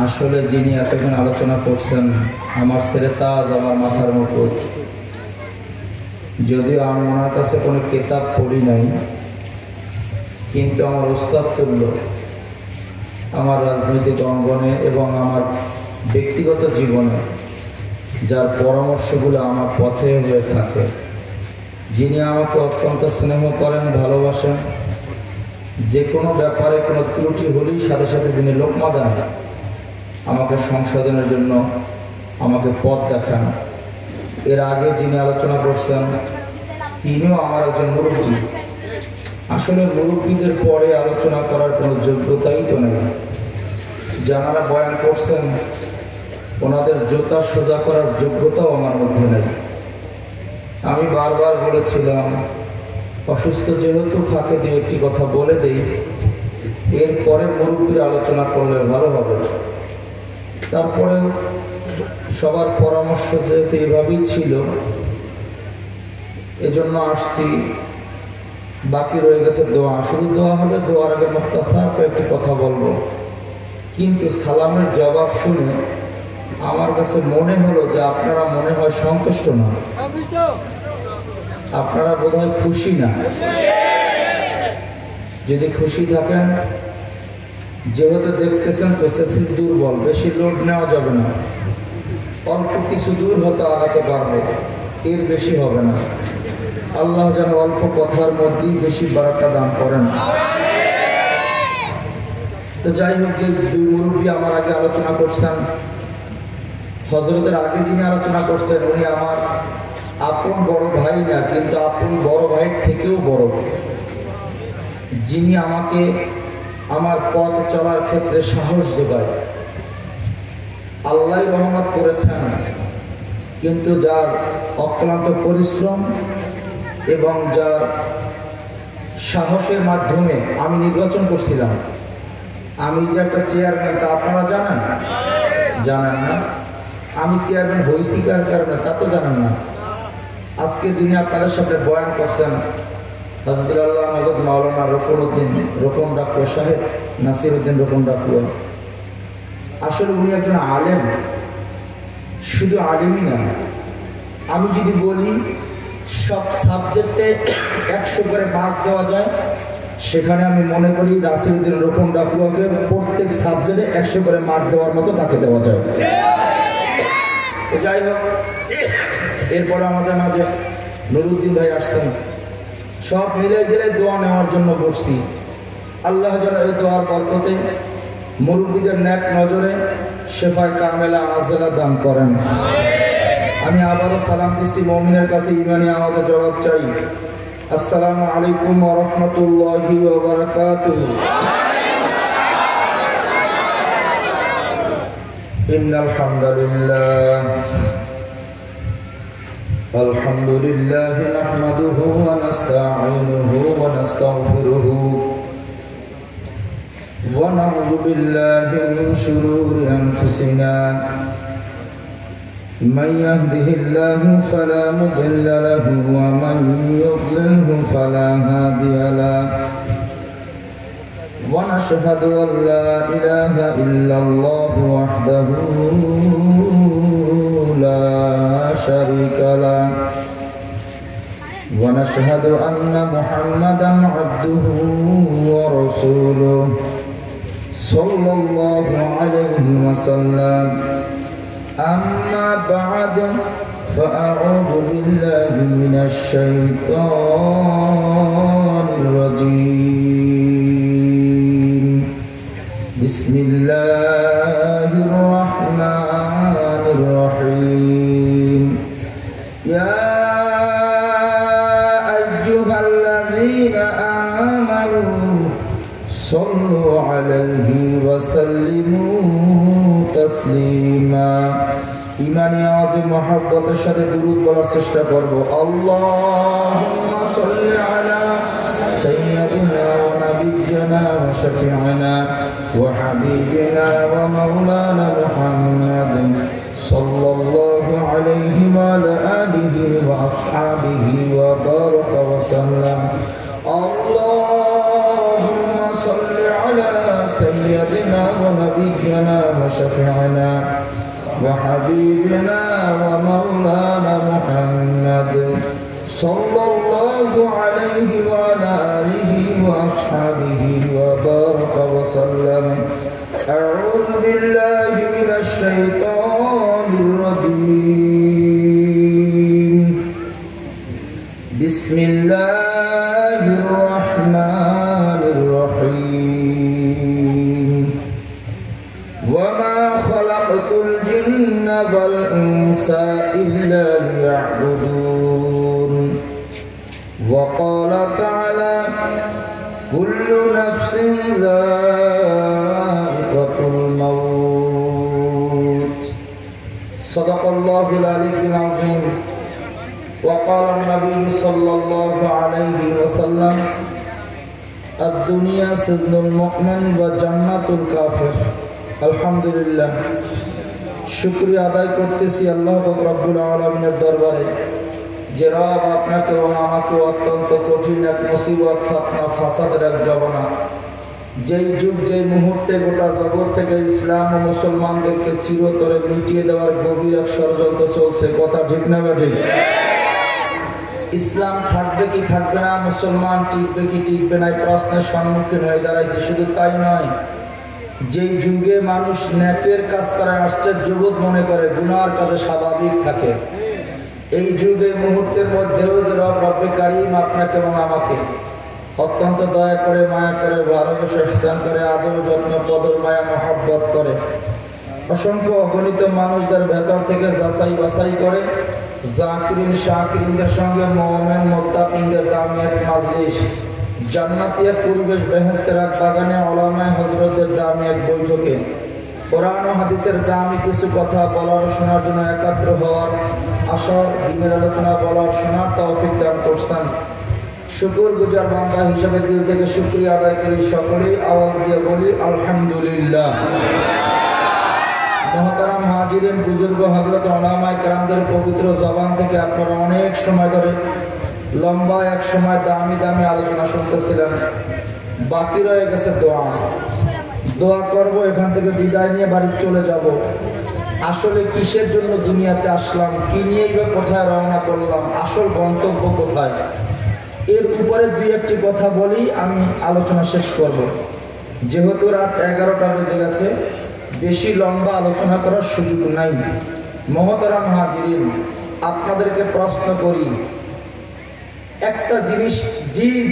আসলে যিনি এতক্ষণ আলোচনা করছেন আমার ছেলে তাজ, আমার মাথার মুকুট। যদিও আমি ওনার কাছে কোনো কিতাব পড়ি নাই, কিন্তু আমার ওস্তাদ তুল্য আমার রাজনৈতিক অঙ্গনে এবং আমার ব্যক্তিগত জীবনে যার পরামর্শগুলো আমার পথে হয়ে থাকে, যিনি আমাকে অত্যন্ত স্নেহ করেন, ভালোবাসেন, যে কোনো ব্যাপারে কোনো ত্রুটি হলেই সাথে সাথে যিনি লোকমা দেন, আমাকে সংশোধনের জন্য আমাকে পথ দেখান। এর আগে যিনি আলোচনা করছেন তিনিও আমার একজন মুরব্বী। আসলে মুরব্বীদের পরে আলোচনা করার কোনো যোগ্যতাই তো নেই। যারা বয়ান করছেন ওনাদের জোতা সোজা করার যোগ্যতাও আমার মধ্যে নেই। আমি বারবার বলেছিলাম, অসুস্থ যেহেতু ফাঁকে দিয়ে একটি কথা বলে দেই, এরপরে মুরব্বীর আলোচনা করলে ভালো হবে। তারপরে সবার পরামর্শ যেহেতু এভাবেই ছিল, এজন্য আসছি। বাকি রয়ে গেছে দোয়া, শুধু দোয়া হবে। দোয়ার আগে মুখতাসার কয়েকটি কথা বলবো, কিন্তু সালামের জবাব শুনে আমার কাছে মনে হলো যে আপনারা মনে হয় সন্তুষ্ট না, আপনারা বোধহয় খুশি না। যদি খুশি থাকেন, যেহেতু দেখতেছেন প্রসেসিস দুর্বল, বেশি লোড নেওয়া যাবে না, অল্প কিছু দূর হতে আগাতে পারবে, এর বেশি হবে না। আল্লাহ যেন অল্প কথার মধ্যেই বেশি বারাকা দান করেন। তো যাই হোক, যে দুই মুরব্বী আমার আগে আলোচনা করছেন, হজরতের আগে যিনি আলোচনা করছেন উনি আমার আপন বড় ভাই না, কিন্তু আপন বড় ভাইয়ের থেকেও বড়, যিনি আমাকে আমার পথ চলার ক্ষেত্রে সাহস যোগায়। আল্লাহ রহমত করেছেন, কিন্তু যার অক্লান্ত পরিশ্রম এবং যার সাহসের মাধ্যমে আমি নির্বাচন করছিলাম। আমি যে একটা চেয়ারম্যান, তা আপনারা জানেন? জানেন না? আমি চেয়ারম্যান হয়েছি কার কারণে তা তো জানেন না। আজকে যিনি আপনাদের সামনে বয়ান করছেন হযরত আল্লাহ হযরত মাওলানা রোকন ডাকুয়া সাহেব, নাসির উদ্দিন রোকন ডাকুয়া, আসলে উনি একজন আলেম। শুধু আলেমই না, আমি যদি বলি সব সাবজেক্টে 100 করে মার্ক দেওয়া যায়, সেখানে আমি মনে করি নাসির উদ্দিন রোকন ডাকুয়াকে প্রত্যেক সাবজেক্টে 100 করে মার্ক দেওয়ার মতো তাকে দেওয়া যায়। যাই হোক, এরপরে আমাদের মাঝে নুরুদ্দিন ভাই আসছেন। সব মিলে জেলে দোয়া নেওয়ার জন্য বসছি। আল্লাহ যেন এই দোয়ার বরকতে মুরব্বীদের ন্যাক নজরে শেফায়ে কামেলা আজলা দান করেন। আমি আবারও সালাম দিচ্ছি, মুমিনের কাছে ইমানি আওয়াজে জবাব চাই। আসসালামু আলাইকুম ওয়া রাহমাতুল্লাহি ওয়া বারাকাতুহু। ইন্নাল হামদুলিল্লাহ আলহামদুলিল্লাহ নাহমাদুহু ওয়া নাস্তাঈনুহু ওয়া নাস্তাগফিরুহু ওয়া নাউযু বিল্লাহি মিন শুরুরি আনফুসিনা মান ইয়াহদিহিল্লাহু ফালা মুদিল্লা লাহু ওয়া মান ইউদ্লিলহু ফালা হাদিয়া লাহু ওয়া নাশহাদু আল লা ইলাহা ইল্লাল্লাহু ওয়াহদাহু লা শারীকা লাহু ওয়া নাশহাদু আন্না মুহাম্মাদান আবদুহু ওয়া রাসূলুহু সাল্লাল্লাহু আলাইহি ওয়াসাল্লাম। আম্মা বা'দ ফাআউযু বিল্লাহি মিনাশ শাইতানির রাজীম। বিসমিল্লাহির রাহমানির রহিম। ইয়া আইয়ুহাল্লাযীনা আমানু সাল্লু আলাইহি ওয়া সাল্লিমু তাসলিমা। ইমানি আওয়াজে মহব্বতের সাথে দুরূদ বলার চেষ্টা করব। আল্লাহুম্মা সাল্লি আলা সাইয়্যিদিনা ওয়া নাবিয়্যিনা ওয়া শাফি'িনা ওয়া হাবিবিনা ওয়া মাওলানা মুহাম্মাদিন সাল্লাল্লাহু আলাইহি ওয়া আলা আলিহি ওয়া আসহাবিহি ওয়া বারাকা ওয়া সাল্লাম। আল্লাহুম্মা সাল্লি আলা سيدنا ونبينا وشفيعنا وحبيبنا ومولانا محمد صلى الله عليه وعلى آله وأصحابه وبارك وسلم. أعوذ بالله من الشيطان الرجيم. بسم الله الرحمن الرحيم. وما خلقت الجن والإنس إلا ليعبدون. وقال تعالى كل نفس ذائقة الموت. صدق الله العلي العظيم. وقال النبي صلى الله عليه وسلم الدنيا سجن المؤمن وجنة الكافر. আলহামদুলিল্লাহ, শুকরিয়া আদায় করতেছি আল্লাহ রাব্বুল আলামিনের দরবারে যে রব আপনাকে এবং আমাকে অত্যন্ত কঠিন এক মুসিবত, ফাতনা, ফাসাদের এক জমানা, যেই যুগ যেই মুহূর্তে গোটা জগৎ থেকে ইসলাম ও মুসলমানদেরকে চিরতরে মিটিয়ে দেওয়ার গভীর এক ষড়যন্ত্র চলছে। কথা ঠিক না ঠিক? ইসলাম থাকবে কি থাকবে না, মুসলমান টিকবে কি টিকবে না, এই প্রশ্নের সম্মুখীন হয়ে দাঁড়াইছে। শুধু তাই নয়, যেই যুগে মানুষ নেকের কাজ করায় আশ্চর্যবোধ মনে করে, গুনার কাজে স্বাভাবিক থাকে, এই যুগে মুহূর্তের মধ্যেও যে রব রব্বে কারীম আপনাকে এবং আমাকে অত্যন্ত দয়া করে, মায়া করে, ভালোবেসে ইহসান করে, আদর যত্ন, কদর, মায়া, মহব্বত করে, অসংখ্য অগণিত মানুষদের ভেতর থেকে যাচাই বাছাই করে, জাকিরিন শাকিরিনদের সঙ্গে মুমিন মুত্তাকিনদের দামি এক মাজলিস, জান্নাতি এক পরিবেশ, বেহেশতের এক বাগানে, উলামায়ে হযরতদের দামি এক বৈঠকে কোরআন ও হাদিসের দামি কিছু কথা বলার শোনার জন্য একত্র হওয়ার আশা, দিনের আলোচনা বলার শোনার তৌফিক দান করছেন। শুকরগুজার বান্দা হিসেবে দিল থেকে শুকরিয়া আদায় করি। সকলেই আওয়াজ দিয়ে বলি আলহামদুলিল্লাহ। মুহতারাম হাজিরিন, বুজুর্গ, হযরত, উলামায়ে কেরামদের পবিত্র জবান থেকে আপনারা অনেক সময় ধরে লম্বা এক সময় দামি দামি আলোচনা শুনতেছিলেন। বাকি রয়ে গেছে দোয়া করব, এখান থেকে বিদায় নিয়ে বাড়ি চলে যাব। আসলে কিসের জন্য দুনিয়াতে আসলাম, কি নিয়েই বা কোথায় রওনা করলাম, আসল গন্তব্য কোথায়, এর উপরে দুই একটি কথা বলি, আমি আলোচনা শেষ করব। যেহেতু রাত 11টা বেজে গেছে, বেশি লম্বা আলোচনা করার সুযোগ নাই। মুহতারাম হাজিরিন, আপনাদেরকে প্রশ্ন করি, একটা জিনিস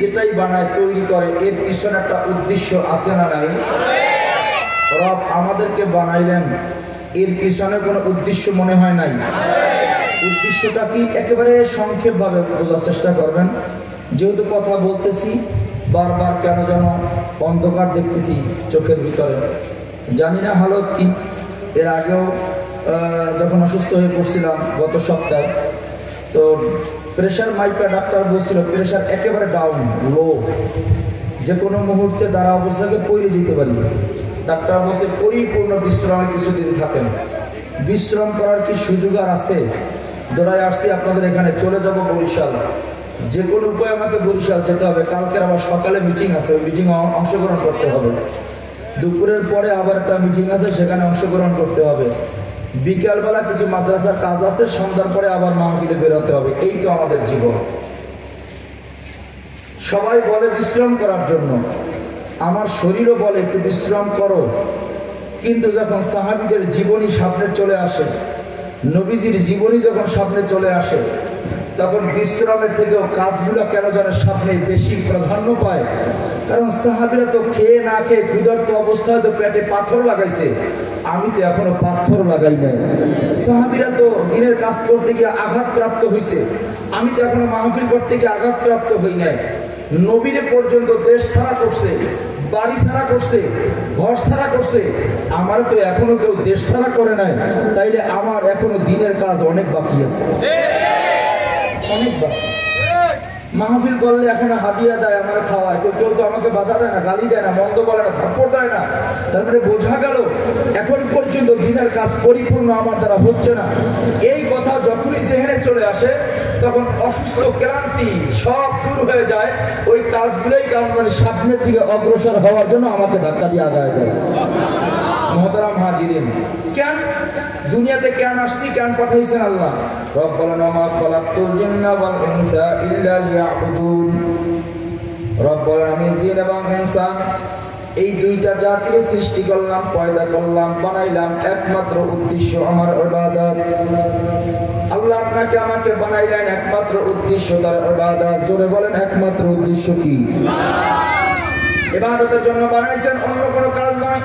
যেটাই বানায়, তৈরি করে, এর পিছনে একটা উদ্দেশ্য আছে না নাই? রব আমাদেরকে বানাইলেন, এর পিছনে কোনো উদ্দেশ্য মনে হয় নাই? উদ্দেশ্যটা কি? একেবারে সংক্ষেপ ভাবে বোঝার চেষ্টা করবেন। যেহেতু কথা বলতেছি, বারবার কেন যেন অন্ধকার দেখতেছি চোখের ভিতরে, জানি না হালত কি। এর আগেও যখন অসুস্থ হয়ে পড়ছিলাম গত সপ্তাহে, তো প্রেশার মাইপা ডাক্তার বলছিল প্রেশার একেবারে ডাউন, লো, যে কোনো মুহূর্তে দ্বারা অবস্থাকে পড়ে যেতে পারি। ডাক্তার বলছে পরিপূর্ণ বিশ্রামে কিছুদিন থাকেন। বিশ্রাম করার কি সুযোগ আর আছে? দৌড়ায় আসছি আপনাদের এখানে, চলে যাব বরিশাল। যে কোনো উপায় আমাকে বরিশাল যেতে হবে। কালকের আবার সকালে মিটিং আছে, ওই মিটিংয়ে অংশগ্রহণ করতে হবে। দুপুরের পরে আবার একটা মিটিং আছে, সেখানে অংশগ্রহণ করতে হবে। বিকালবেলা কিছু মাদ্রাসার কাজ আছে, সন্ধ্যার পরে আবার মাহফিলে বেরোতে হবে। এই তো আমাদের জীবন। সবাই বলে বিশ্রাম করার জন্য, আমার শরীরও বলে একটু বিশ্রাম করো, কিন্তু যখন সাহাবীদের জীবনী সামনে চলে আসে, নবীজির জীবনী যখন সামনে চলে আসে, তখন বিশ্রামের থেকেও কাজগুলো কেন যেন সামনে বেশি প্রাধান্য পায়। কারণ সাহাবীরা তো খেয়ে না খেয়ে ক্ষুধার্ত অবস্থায় তো পেটে পাথর লাগাইছে, আমি তো এখনো পাথর লাগাই নাই। সাহাবীরা তো দিনের কাজ করতে গিয়ে আঘাতপ্রাপ্ত হয়েছে, আমি তো এখনো মাহফিল করতে গিয়ে আঘাতপ্রাপ্ত হই নাই। নবীরে পর্যন্ত দেশ ছাড়া করছে, বাড়ি ছাড়া করছে, ঘর ছাড়া করছে, আমার তো এখনো কেউ দেশ ছাড়া করে নাই। তাইলে আমার এখনো দিনের কাজ অনেক বাকি আছে, অনেক বাকি। মাহফিল করলে এখন হাদিয়া দেয়, আমার খাওয়ায়, কেউ তো আমাকে বাধা দেয় না, গালি দেয় না, মন্দ বলে না, থাপ্পড় দেয় না। তারপরে বোঝা গেল এখন পর্যন্ত দিনের কাজ পরিপূর্ণ আমার দ্বারা হচ্ছে না। এই কথা যখনই জেহেনে চলে আসে, তখন অসুস্থ ক্লান্তি সব দূর হয়ে যায়। ওই কাজগুলোই মানে সামনের দিকে অগ্রসর হওয়ার জন্য আমাকে ধাক্কা দিয়ে আগায় দেয়। মুহতারাম হাজিরিন, কেন দুনিয়াতে কেন আসছি, কেন পাঠাইছেন আল্লাহ? রব্বানা মা খালাকতুল জিন্না ওয়াল ইনসা ইল্লা লিয়াবুদুন। রব বলেন, আমি জিন এবং ইনসান এই দুইটা জাতির সৃষ্টি করলাম, পয়দা করলাম, বানাইলাম একমাত্র উদ্দেশ্য আমার ইবাদত। আল্লাহ আপনাকে আমাকে বানাইলেন একমাত্র উদ্দেশ্য তার ইবাদত। জোরে বলেন, একমাত্র উদ্দেশ্য কি? ইবাদতের জন্য বানাইছেন, অন্য কোনো কাজ নয়।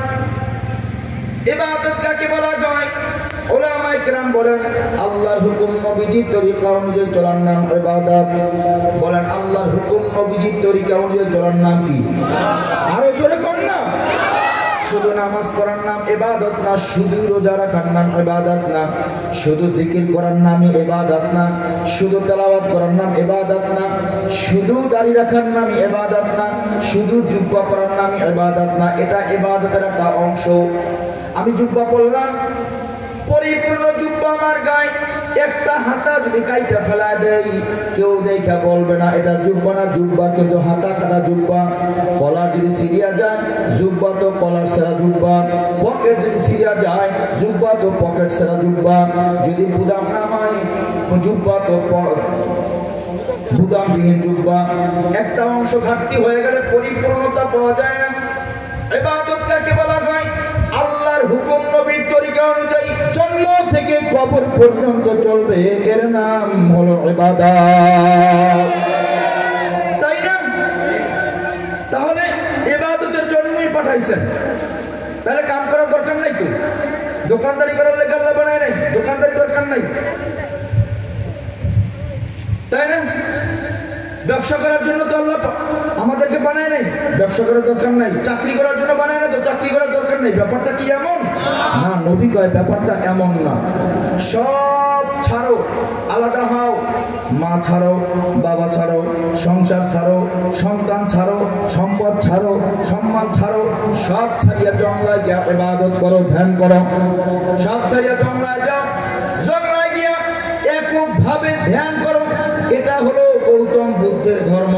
ইবাদত কাকে বলা হয়? উলামায়ে কেরাম বলেন, আল্লাহর হুকুম নবীজির তরিকা অনুযায়ী চলার নাম ইবাদত। বলেন, আল্লাহর হুকুম নবীজির তরিকা অনুযায়ী চলার নাম কি? আরো জোরে কোন না? শুধু নামাজ পড়ার নাম ইবাদত না, শুধু রোজা রাখার নাম ইবাদত না, শুধু জিকির করার নামই ইবাদত না, শুধু তেলাওয়াত করার নাম ইবাদত না, শুধু দাড়ি রাখার নাম ইবাদত না, শুধু জুব্বা পরার নাম ইবাদত না। এটা ইবাদতের একটা অংশ। আমি জুব্বা পরলাম, পরিপূর্ণ জুব্বা আমার গায়ে, একটা হাতা যদি কাইটা ফেলা দেয় কেউ দেখা বলবে না এটা জুব্বা না জুব্বা, কিন্তু হাতা কাটা জুব্বা। কলার যদি সিরিয়া যায় জুব্বা তো কলার সেরা জুব্বা, পকেট যদি সিরিয়া যায় জুব্বা তো পকেট সেরা জুব্বা, যদি বুদাম না হয় জুব্বা তো বুদামবিহীন জুব্বা। একটা অংশ ঘাটতি হয়ে গেলে পরিপূর্ণতা পাওয়া যায় না। ইবাদত কাকে বলা হয়? আল্লাহর হুকুম নবীর তরিকা অনুযায়ী জন্ম থেকে কবর পর্যন্ত চলবে, এর নাম হলো ইবাদত। তাই না? তাহলে ইবাদতের জন্যই পাঠাইছেন। তাহলে কাম করার দরকার নাই তো, দোকানদারি করার লেগে আল্লাহ বানায় নাই, দোকানদারি দরকার নাই, তাই না? ব্যবসা করার জন্য তো আল্লাহ আমাদেরকে বানায় নাই, ব্যবসা করার দরকার নাই। চাকরি করার জন্য বানায় না তো, চাকরি করার দরকার নেই। ব্যাপারটা কি এমন না? নবী কয় ব্যাপারটা এমন না। সব ছাড়ো, আলাদা হও। মা ছাড়ো, বাবা ছাড়ো, সংসার ছাড়ো, সন্তান ছাড়ো, সম্পদ ছাড়ো, সম্মান ছাড়ো, সব ছাড়িয়া জঙ্গলায় গিয়া ইবাদত করো, ধ্যান করো। সব ছাড়িয়া জঙ্গলায় যাও, জঙ্গলায় গিয়া এককভাবে ধ্যান করো। এটা হলো গৌতম বুদ্ধের ধর্ম।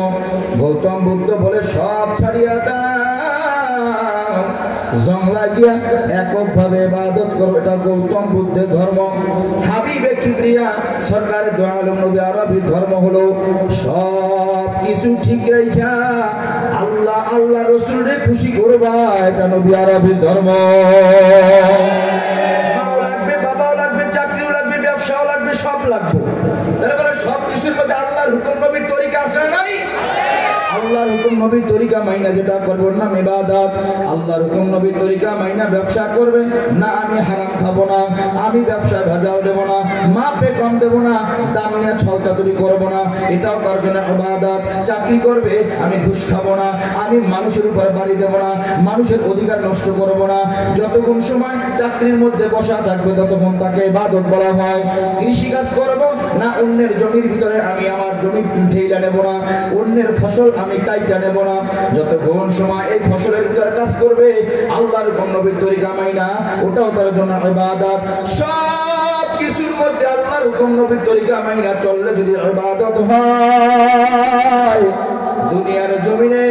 গৌতম বুদ্ধ বলে সব ছাড়িয়া দাও, জঙ্গলায় গিয়া এককভাবে ইবাদত করো, এটা গৌতম বুদ্ধের ধর্ম। হাবিবে কিবরিয়া সরকার দু আলম নবী আরবির ধর্ম হলো সব কিছু ঠিক রাইখা আল্লাহ আল্লাহ রাসূলকে খুশি করবা, এটা নবী আরবির ধর্ম। মাও লাগবে, বাবাও লাগবে, চাকরিও লাগবে, ব্যবসাও লাগবে, সব লাগবে। তারপরে সব কিছুর মধ্যে আল্লাহর হুকুম নবীর তরিকা আছে না নাই? আল্লাহর হুকুম নবীর তরিকা মাইনা যেটা করবো না ইবাদত। আল্লাহর হুকুম নবীর তরিকা মাইনা ব্যবসা করবে না, আমি হারাম খাবো না, আমি ব্যবসায় ভেজাল দেবো না, মাপে কম দেবো না, দাম নিয়ে ছলচাতুরি করবো না, এটাও তার জন্য ইবাদত। চাকরি করবে, আমি ঘুষ খাবো না, আমি মানুষের উপরে বাড়ি দেবো না, মানুষের অধিকার নষ্ট করবো না। যতক্ষণ সময় চাকরির মধ্যে বসা থাকবে ততক্ষণ তাকে ইবাদত বলা হয়। কৃষিকাজ করবো না, অন্যের জমির ভিতরে আমি আমার জমি ঠেইলা নেব না, অন্যের ফসল আমি কাইটা নেব না। যতক্ষণ সময় এই ফসলের ভিতরে কাজ করবে আল্লাহর নবীর তরিকা মাইনা, ওটাও তার জন্য ইবাদত। সব কিছুর মধ্যে আল্লাহর হুকুম নবীর তরিকা মাইনা চললে যদি ইবাদত হয়, দুনিয়ার জমিনে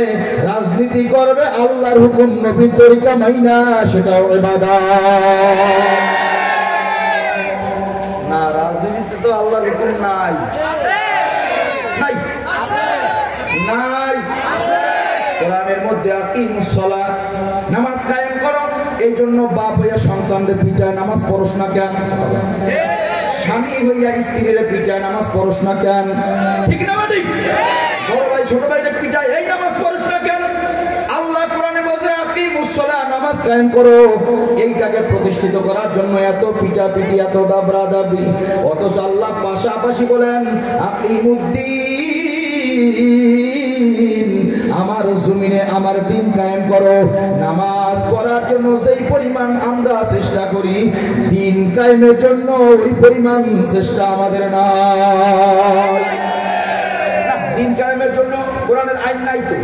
রাজনীতি করবে আল্লাহর হুকুম নবীর তরিকা মাইনা, সেটাও ইবাদত। না, রাজনীতিতে তো আল্লাহর হুকুম নাই, নাই, নাই। কোরআনের মধ্যে আকিমুস সালাত, নামাজ কায়েম করো। এই জন্য বাপ হইয়া সন্তানরে পিটায়, নামাজ পড়স না কেন? স্বামী হইয়া স্ত্রীর পিটায়, নামাজ পড়স না কেন? ঠিক না ঠিক? বড় ভাই ছোট ভাইদের পিটায়, এই নামাজ পড়স না কেন? আল্লাহ কোরআনে বলছে আকিমুস সালাত, নামাজ কায়েম করো। এইটাকে প্রতিষ্ঠিত করার জন্য এত পিটাপিটি, এত দাবরা দাবি, অথচ আল্লাহ পাশাপাশি বলেন আকিমুদ্দিন, আমার জমিনে আমার দিন কায়েম করো। নামাজ পড়ার জন্য যেই পরিমাণ আমরা চেষ্টা করি, দিন কায়েমের জন্য ওই পরিমাণ চেষ্টা আমাদের নাই। দিন কায়েমের জন্য কোরআনের আইন নাই তো?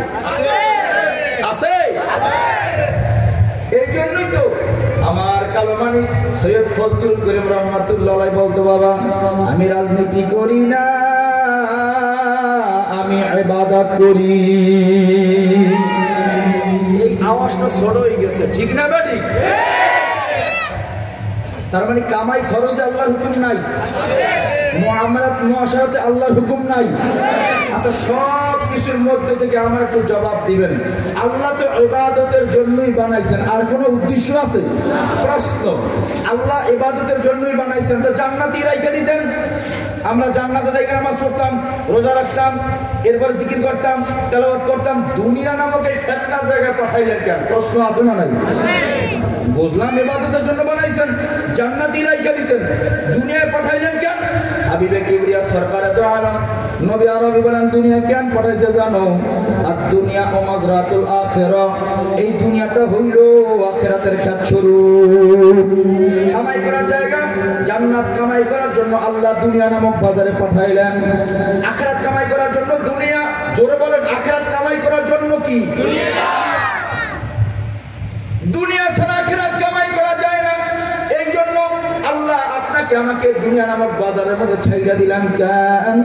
আছে। এই জন্যই তো আমার কালমানি সৈয়দ ফজলুল করিম রহমাতুল্লাহ বলতো, বাবা আমি রাজনীতি করি না, আমি ইবাদত করি। এই আওয়াজটা ছোট হয়ে গেছে, ঠিক না বেটি? তার মানে কামাই খরচে আল্লাহর হুকুম নাই, মুআমালাত মুআশারাতে আল্লাহর হুকুম নাই। আচ্ছা, সব কিছুর মধ্যে থেকে আমার একটু জবাব দিবেন। আল্লাহ তো ইবাদতের জন্যই বানাইছেন, আর কোনো উদ্দেশ্য আছে? প্রশ্ন, আল্লাহ ইবাদতের জন্যই বানাইছেন, তো জান্নাতি রাইখা দিতেন। আমরা জান্নাতে যাই নামাজ পড়তাম, রোজা রাখতাম, এরপর জিকির করতাম, তেলাওয়াত করতাম, দুনিয়া নামক এই ফিতনার জায়গায় পাঠাইলেন কেন? প্রশ্ন আছে না নাই? বুঝলাম ইবাদতের জন্য বানাইছেন, জান্নাতি রাইখা দিতেন, দুনিয়ায় পাঠাইলেন কেন? হাবিবে কিবরিয়া সরকারে দো আলম নবী আরবি বলেন, দুনিয়া কেন পাঠাইছে জানো? আর দুনিয়া ও মাজরাতুল আখিরাহ, এই দুনিয়াটা হইল আখিরাতের খেত শুরু, কামাই করার জায়গা। জান্নাত কামাই করার জন্য আল্লাহ দুনিয়া নামক বাজারে পাঠাইলেন, আখিরাত কামাই করার জন্য দুনিয়া। জোরে বলেন, আখিরাত কামাই করার জন্য কি? দুনিয়া ছাড়া আখিরাত কামাই করা যায় না। এই জন্য আল্লাহ আপনাকে আমাকে দুনিয়া নামক বাজারের মধ্যে ছাইড়া দিলাম কেন?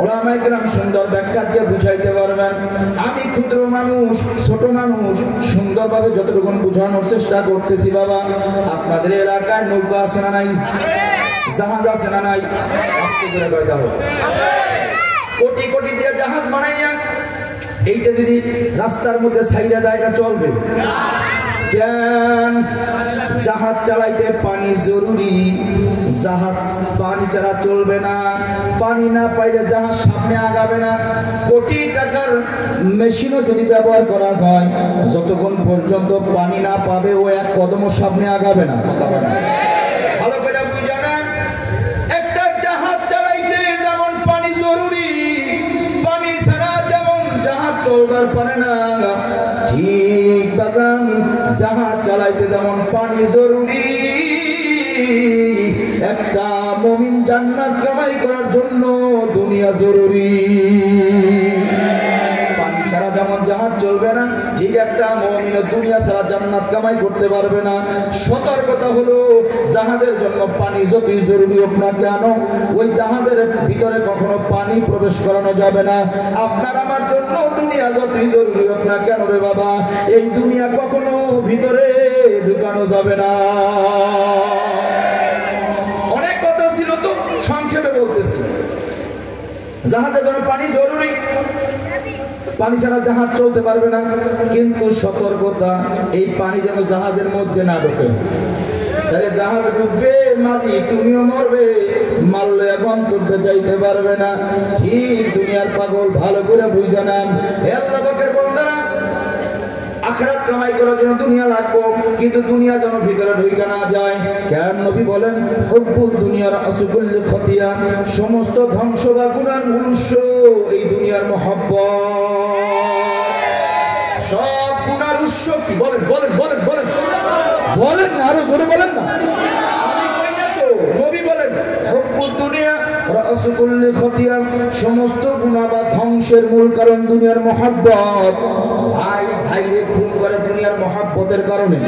ওলামায়ে কেরাম সুন্দর ব্যাখ্যা দিয়ে বুঝাইতে পারবেন। আমি ক্ষুদ্র মানুষ, ছোট মানুষ, সুন্দরভাবে যতটুকু বোঝানোর চেষ্টা করতেছি। বাবা, আপনাদের এলাকায় নৌকা আছে না নাই? জাহাজ আছে না নাই? আস্তে করে কয় দাও। কোটি কোটি দিয়ে জাহাজ বানাইয়া এইটা যদি রাস্তার মধ্যে ছাইড়া দেয়, এটা চলবে? কেন? জাহাজ চালাইতে পানি জরুরি, জাহাজ পানি ছাড়া চলবে না, পানি না পাইলে জাহাজ সামনে আগাবে না। কোটি টাকার মেশিনও যদি ব্যবহার করা হয়, যতক্ষণ পর্যন্ত পানি না পাবে ও এক কদমও সামনে আগাবে না। কথা বলে ভালো করে বুঝে নেন, একটা জাহাজ চালাইতে যেমন পানি জরুরি, পানি ছাড়া যেমন জাহাজ চলবার পারে না, ঠিক বাজান জাহাজ চালাইতে যেমন পানি জরুরি, একটা মুমিন জান্নাত কামাই করার জন্য দুনিয়া জরুরি। পানি ছাড়া যেমন জাহাজ চলবে না, ঠিক একটা মুমিন দুনিয়া ছাড়া জান্নাত কামাই করতে পারবে না। সতর্কতা হলো, জাহাজের জন্য পানি যতই জরুরি হোক না কেন, ওই জাহাজের ভিতরে কখনো পানি প্রবেশ করানো যাবে না। আপনার আমার জন্য দুনিয়া যতই জরুরি হোক না কেন রে বাবা, এই দুনিয়া কখনো ভিতরে ঢুকানো যাবে না। অনেক কথা ছিল, তো সংক্ষেপে বলতেছি। জাহাজের জন্য পানি জরুরি, পানি ছাড়া জাহাজ চলতে পারবে না। কিন্তু সতর্কতা, এই পানি যেন জাহাজের মধ্যে না ঢোকে। তাহলে জাহাজ ডুববে, মাঝি তুমিও মরবে, মারলে গন্তব্যে যাইতে পারবে না। ঠিক দুনিয়ার পাগল, ভালো করে বুঝে নেন। হে আল্লাহ পাকের বান্দারা, আখিরাত কামাই করার জন্য দুনিয়া লাগবে, কিন্তু দুনিয়া যেন ভিতরে ঢুকে না যায়। কেন? নবী বলেন, হুব্বুদ দুনিয়ার আসকুল্লি খতিয়া, সমস্ত ধ্বংস বা গুনার মূল উৎস এই দুনিয়ার মহব্বত। সব গুনার উৎস কি? বলেন বলেন বলেন বলেন বলেন না, আরো জোরে বলেন না। আমি কই না তো, নবী বলেন, হুব্বুদ দুনিয়া রাসকুল্লি খতিয়া, সমস্ত গুনাহ বা ধ্বংসের মূল কারণ দুনিয়ার মহব্বত। ভাই ভাইরে খুন করে দুনিয়ার মহব্বতের কারণে,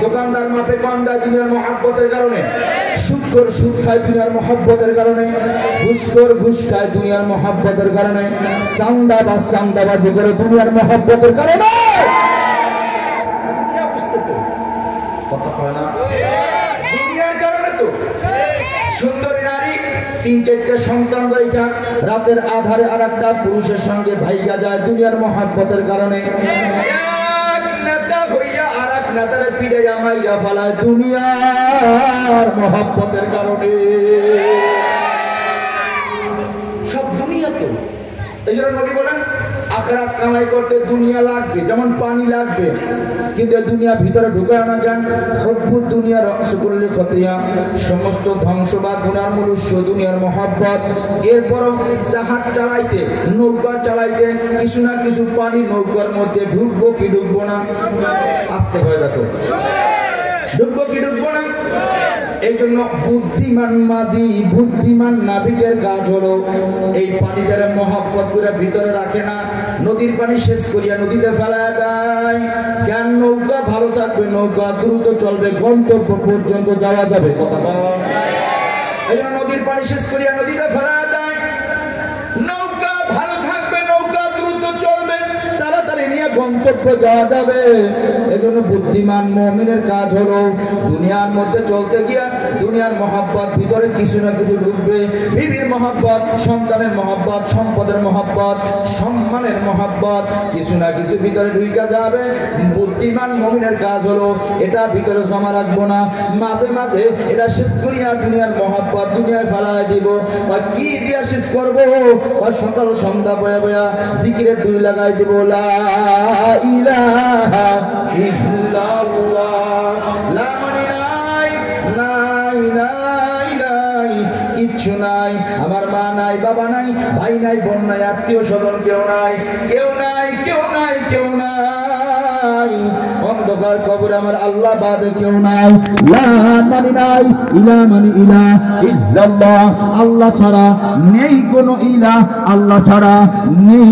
দোকানদার মাপে কম দেয় দুনিয়ার মহব্বতের কারণে, সুদখোর সুদ খায় দুনিয়ার মহব্বতের কারণে, ঘুষখোর ঘুষ খায় দুনিয়ার মহব্বতের কারণে, চাঁদাবাজ চাঁদাবাজি করে দুনিয়ার মহব্বতের কারণে। কথা কয় না? দুনিয়ার কারণে তো। সুন্দরী নারী, 3-4টা সন্তান রইটা রাতের আধারে আর একটা পুরুষের সঙ্গে ভাইগা যায় দুনিয়ার মহব্বতের কারণে। এক নেতা হইয়া আর এক নেতারে পিড়াইয়া মাইরা ফেলায় দুনিয়ার মহব্বতের কারণে। সব দুনিয়া তো। এই জন্য নবী বলেন, আখিরাত কামাই করতে দুনিয়া লাগবে, যেমন পানি লাগবে, কিন্তু দুনিয়া ভিতরে ঢুকে আনা যান। হুব্বুদ দুনিয়া রাসকুল্লি খতিয়া, সমস্ত ধ্বংস বা গুনার মূল উৎস দুনিয়ার মহব্বত। এরপরও জাহাজ চালাইতে, নৌকা চালাইতে কিছু না কিছু পানি নৌকার মধ্যে ঢুকবো কি ঢুকবো না? আসতে পারে, দেখো ঢুকবো কি ঢুকবো না? এই জন্য বুদ্ধিমান মাঝি, বুদ্ধিমান নাবিকের কাজ হলো এই পানিটারে মহব্বত করে ভিতরে রাখে না, নদীর পানি শেষ করিয়া নদীতে ফেলায় দেয়। কেন? নৌকা ভালো থাকবে, নৌকা দ্রুত চলবে, গন্তব্য পর্যন্ত যাওয়া যাবে। কথা বল। এই জন্য নদীর পানি শেষ করিয়া নদীতে ফেলায় দেয়, নৌকা ভালো থাকে। গন্তব্য যাওয়া যাবে। এজন্য বুদ্ধিমান মুমিনের কাজ হলো দুনিয়ার মধ্যে চলতে গিয়া দুনিয়ার মহব্বত ভিতরে কিছু না কিছু ঢুকবে। বিবির মহব্বত, সন্তানের মহব্বত, সম্পদের মহব্বত, সম্মানের মহব্বত, কিছু না কিছু ভিতরে ঢুকা যাবে। বুদ্ধিমান মুমিনের কাজ হলো এটা ভিতরে জমা রাখবো না, মাঝে মাঝে এটা শেষ করিয়া দুনিয়ার মহব্বত দুনিয়ায় ফেলাই দিব। কি দিয়া শেষ করবো? সকাল সন্ধ্যা বয়া বয়া জিকিরের ডুই লাগাই দিব, লা ইলাহা ইল্লাল্লাহ, লা নাই নাই নাই নাই কিচ্ছু নাই। আমার মা নাই, বাবা নাই, ভাই নাই, বোন নাই, আত্মীয় স্বজন কেউ নাই, কেউ নাই, কেউ নাই, কেউ নাই। অন্ধকার কবরে আমার আল্লাহ বাদে কেউ নাই। লা মানে নাই, ইলা মানে ইলা ইল্লাল্লাহ, আল্লাহ ছাড়া নেই কোনো ইলা, আল্লাহ ছাড়া নেই।